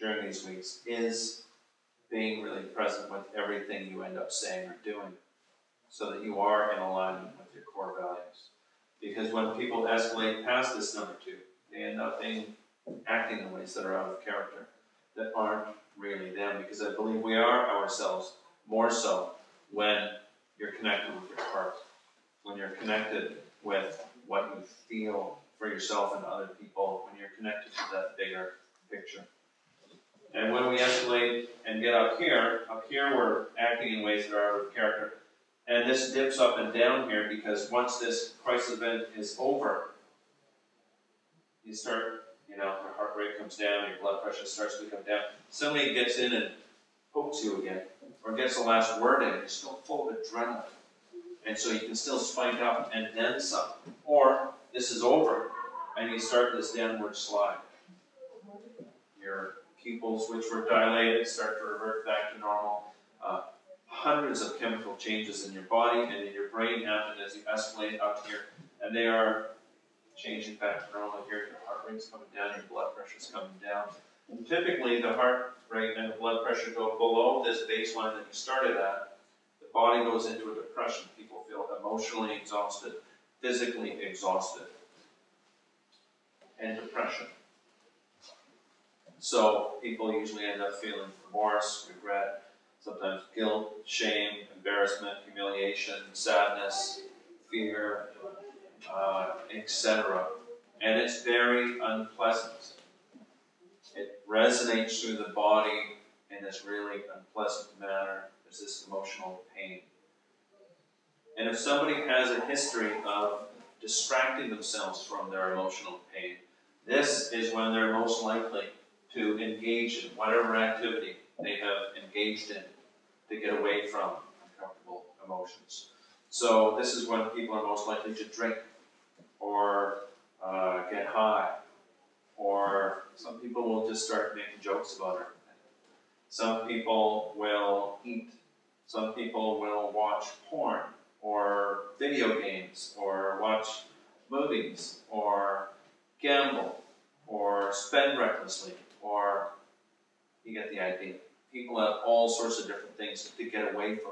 during these weeks is being really present with everything you end up saying or doing, so that you are in alignment with your core values. Because when people escalate past this number 2, they end up acting in ways that are out of character, that aren't really them. Because I believe we are ourselves more so when you're connected with your heart, when you're connected with what you feel for yourself and other people, when you're connected to that bigger picture. And when we escalate and get up here we're acting in ways that are out of character. And this dips up and down here because once this crisis event is over, you start, your heart rate comes down, your blood pressure starts to come down. Somebody gets in and pokes you again, or gets the last word in, you're still full of adrenaline. And so you can still spike up and then some. Or this is over, and you start this downward slide. Your pupils, which were dilated, start to revert back to normal. Hundreds of chemical changes in your body and in your brain happen as you escalate up here, and they are changing back to normal here. Your heart rate's coming down, your blood pressure's coming down. And typically, the heart rate and the blood pressure go below this baseline that you started at. The body goes into a depression. People feel emotionally exhausted, physically exhausted, and depression. So people usually end up feeling remorse, regret, sometimes guilt, shame, embarrassment, humiliation, sadness, fear, etc. And it's very unpleasant. It resonates through the body in this really unpleasant manner. There's this emotional pain. And if somebody has a history of distracting themselves from their emotional pain, this is when they're most likely to engage in whatever activity they have engaged in to get away from uncomfortable emotions. So this is when people are most likely to drink or get high, or some people will just start making jokes about everything. Some people will eat. Some people will watch porn or video games or watch movies or gamble or spend recklessly, or you get the idea. People have all sorts of different things to get away from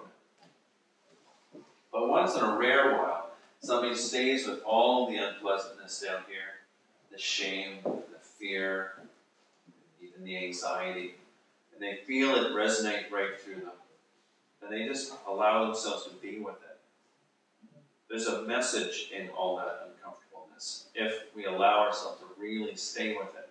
it. But once in a rare while, somebody stays with all the unpleasantness down here, the shame, the fear, even the anxiety, and they feel it resonate right through them. And they just allow themselves to be with it. There's a message in all that uncomfortableness if we allow ourselves to really stay with it.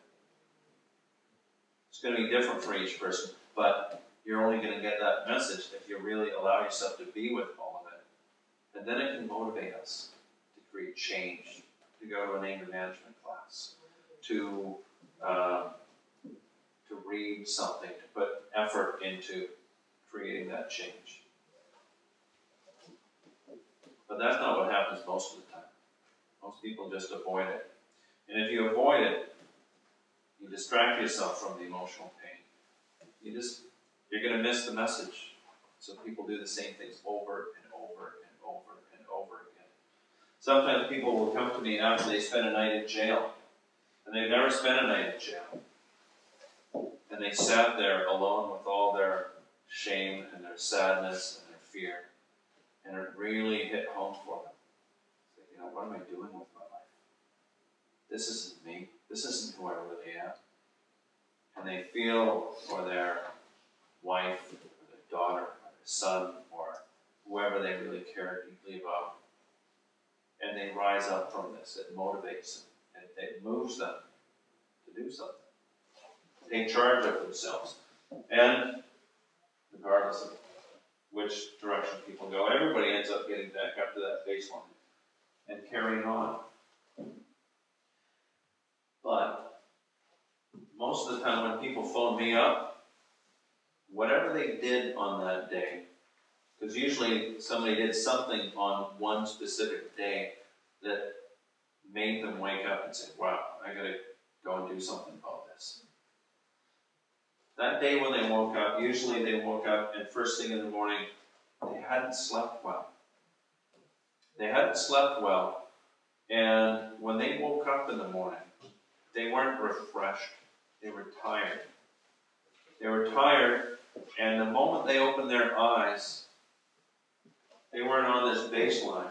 It's going to be different for each person, but you're only going to get that message if you really allow yourself to be with all of it. And then it can motivate us to create change, to go to an anger management class, to read something, to put effort into creating that change. But that's not what happens most of the time. Most people just avoid it. And if you avoid it, you distract yourself from the emotional pain. You're going to miss the message. So people do the same things over and over and over and over again. Sometimes people will come to me after they spend a night in jail, and they've never spent a night in jail. And they sat there alone with all their shame and their sadness and their fear. And it really hit home for them. It's like, what am I doing with my life? This isn't me. This isn't who I really am. And they feel for their wife, or their daughter, or their son, or whoever they really care deeply about. And they rise up from this. It motivates them. And it moves them to do something. Take charge of themselves. And regardless of which direction people go, everybody ends up getting back up to that baseline and carrying on. But most of the time when people phone me up, whatever they did on that day, because usually somebody did something on one specific day that made them wake up and say, wow, I got to go and do something about this. That day when they woke up, usually they woke up and first thing in the morning, they hadn't slept well. They hadn't slept well, and when they woke up in the morning, they weren't refreshed, they were tired. They were tired, and the moment they opened their eyes, they weren't on this baseline.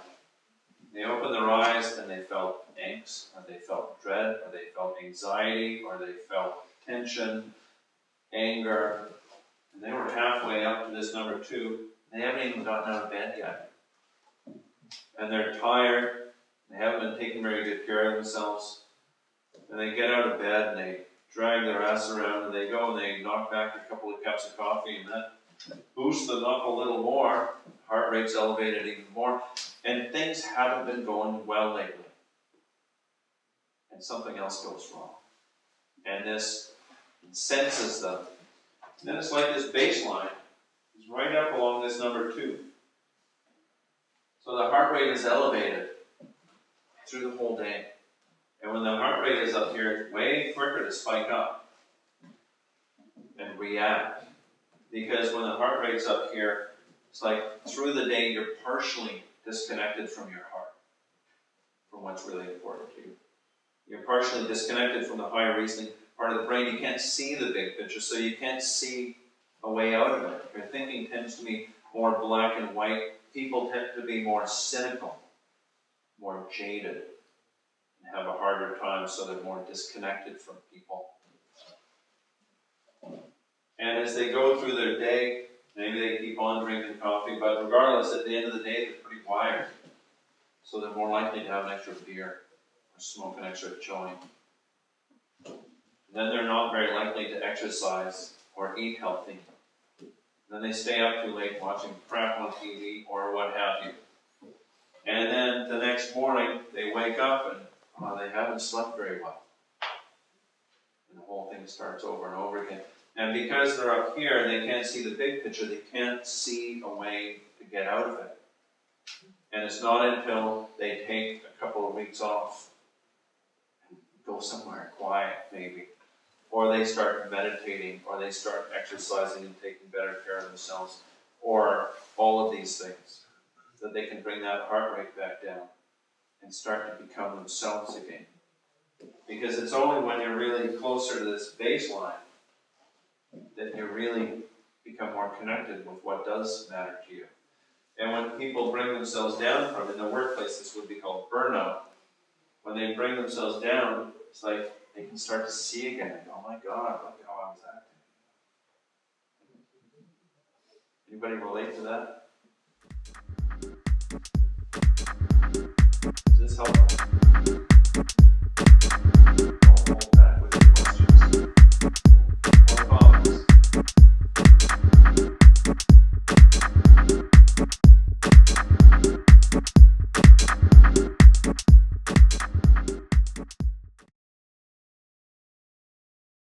They opened their eyes and they felt angst, or they felt dread, or they felt anxiety, or they felt tension, anger, and they were halfway up to this number 2. They haven't even gotten out of bed yet. And they're tired, they haven't been taking very good care of themselves, and they get out of bed and they drag their ass around and they go and they knock back a couple of cups of coffee, and that boosts them up a little more. Heart rate's elevated even more, and things haven't been going well lately. And something else goes wrong. And this senses them. And then it's like this baseline is right up along this number 2. So the heart rate is elevated through the whole day. And when the heart rate is up here, it's way quicker to spike up and react. Because when the heart rate's up here, it's like through the day you're partially disconnected from your heart, from what's really important to you. You're partially disconnected from the higher reasoning part of the brain. You can't see the big picture, so you can't see a way out of it. Your thinking tends to be more black and white. People tend to be more cynical, more jaded, and have a harder time, so they're more disconnected from people. And as they go through their day, maybe they keep on drinking coffee, but regardless, at the end of the day, they're pretty wired. So they're more likely to have an extra beer or smoke an extra joint. Then they're not very likely to exercise or eat healthy. Then they stay up too late watching crap on TV or what have you. And then the next morning, they wake up and they haven't slept very well. And the whole thing starts over and over again. And because they're up here and they can't see the big picture, they can't see a way to get out of it. And it's not until they take a couple of weeks off and go somewhere quiet, maybe, or they start meditating, or they start exercising and taking better care of themselves, or all of these things, that they can bring that heart rate back down and start to become themselves again. Because it's only when you're really closer to this baseline that you really become more connected with what does matter to you. And when people bring themselves down from, in the workplace, this would be called burnout. When they bring themselves down, it's like they can start to see again. Oh my God, look how I was acting. Anybody relate to that? Is this helpful?